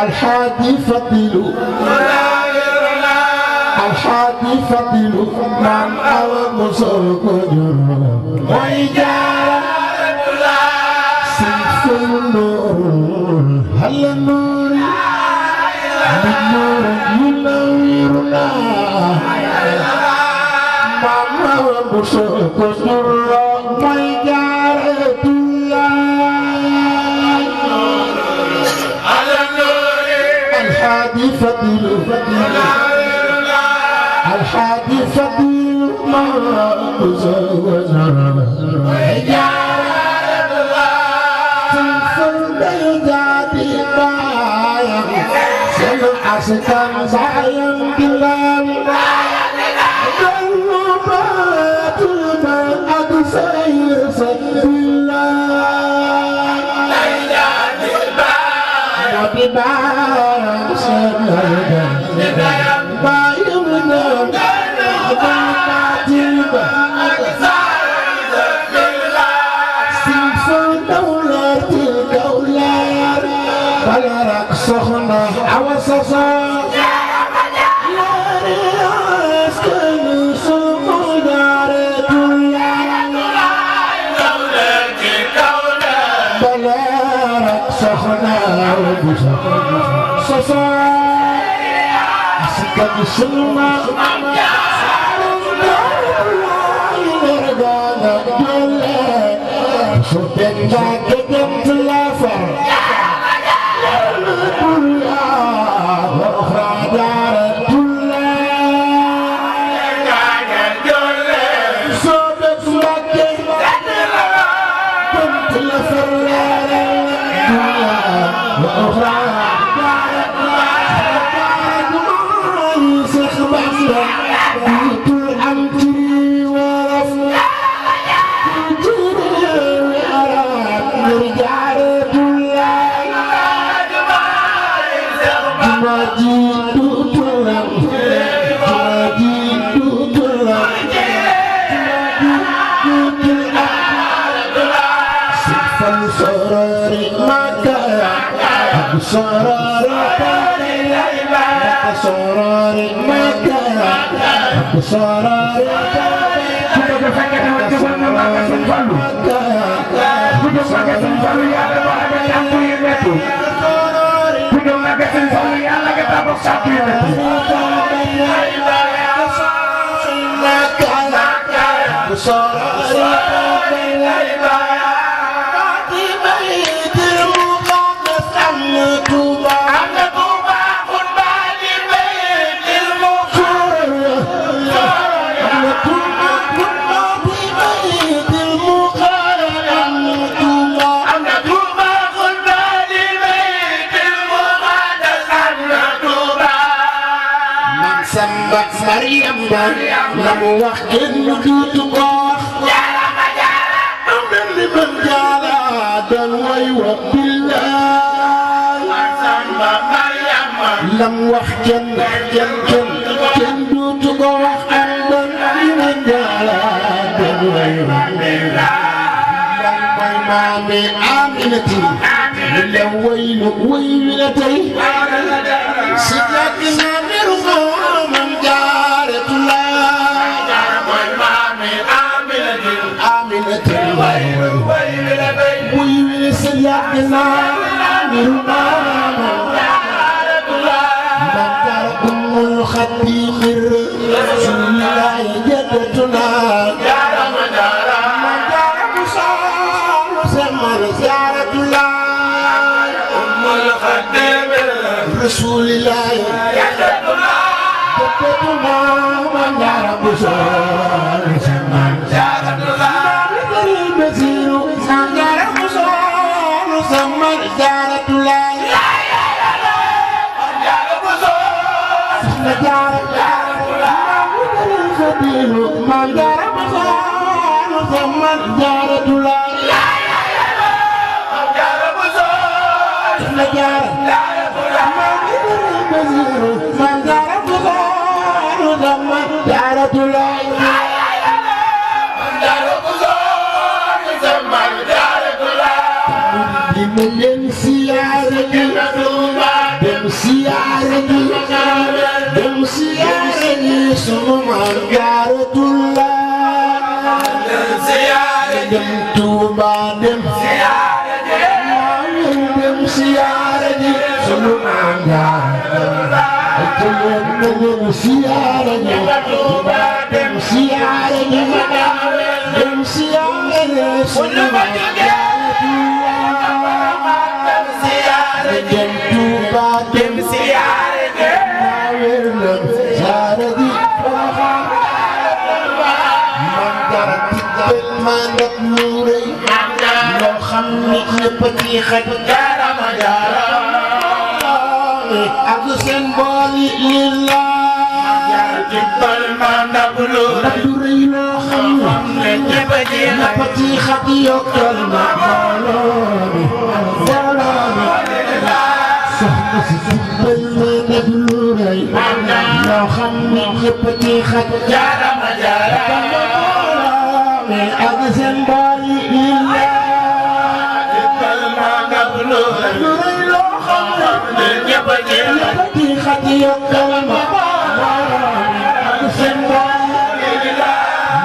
الحادي فضل الحادي فضل من أوى مسوق جرم وإجارة سيف النور هل النور بالنور ينورنا من أوى مسوق جرم وإجارة الحادي فضل الحادي فضل ما زوج وإجارة تنفل الجادي بايا سنو أسكن بايا بلام جنوبات من أدسير سبيلا ببايا سنو بايا منام سخنة عوصصة ياريس كل سوق دارت بلارك سخنة عوصصة أسكت سلمة شوفك باكدم تلافر وأخرى دارت شوفك باكدم تلافر وأخرى دارت يسخ بحثا بيتر أمتري ورفع لم وحكن دوتقاخ من لمن جالا دلوي وبالله لم وحكن كن دوتقاخ من لمن جالا دلوي وبالله مامي آمنتي من ويل ويلتي سيدنا مرمى من جارة ويل سيدنا مرمى من جارة أم الخطيب رسول الله جدتنا رسول الله جدتنا من جارة بشار من جارة الله المسير من جارة بشار من جارة الله من جارة بشار من جارة الخبير من جارة بشار من جارة الله من جارة بشار من جارة من جارة الله من جارة الله من جارة الله من جارة الله dem siyaare ji dem siyaare ji dem siyaare ji sunu maam Jaaratullah dem Tuuba dem siyaare ji sunu maam Jaaratullah dem siyaare ji dem siyaare ji dem siyaare ji sunu maam dem Tuuba dem siyaare ji siyaare ji man dara tibbal ma ndab lu rëy loo xam ni ñëpp a ci xaj jaarama ak seen bool yi lillah tibbal ma ndab lu rëy loo xam ne ñëpp a ci xaj yokkal ma soxna si tibbal ma ndab lu rëy loo xam ne ñëpp a ci xaj jaarama ak seen bool yi lillah tibbal ma ndab lu rëy loo xam ne ñëpp a ci xaj yokkal ma ak seen bool yi lillah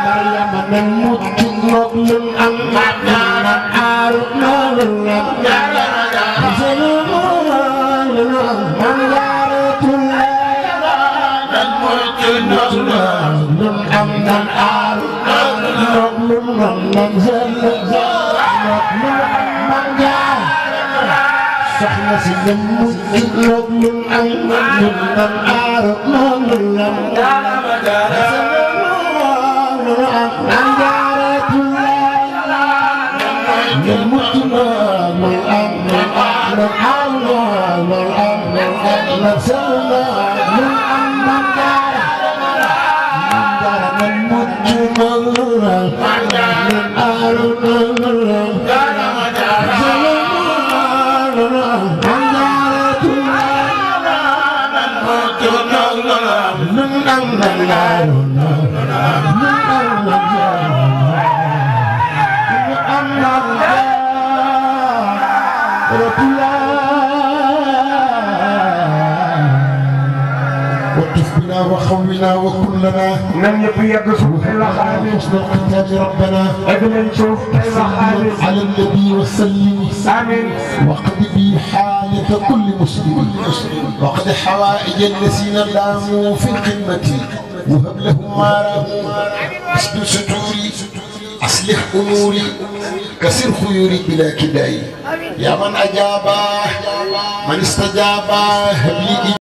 Mariama nan mucc ngoog ñun am nan aaru noonu la man Jaaratullah nan mucc ngoog ñun am nan aaru man soxna si dem mucc ngoog ñun am ñun nan aaru noonu la man Jaaratullah ñun mucc ngoog ñun am nan aaru وخونا وكلنا لم يكن يقصد إلا خالد حسن الختام ربنا أجل نشوف كيف خالد على النبي وسلم آمين وقد بي حاجة كل مسلم وقد حوائج الذين داموا في الخدمة وهب لهم ما راموا اسد ستوري أصلح أموري كسر خيوري بلا كداي يا من أجاب من استجاب هب لي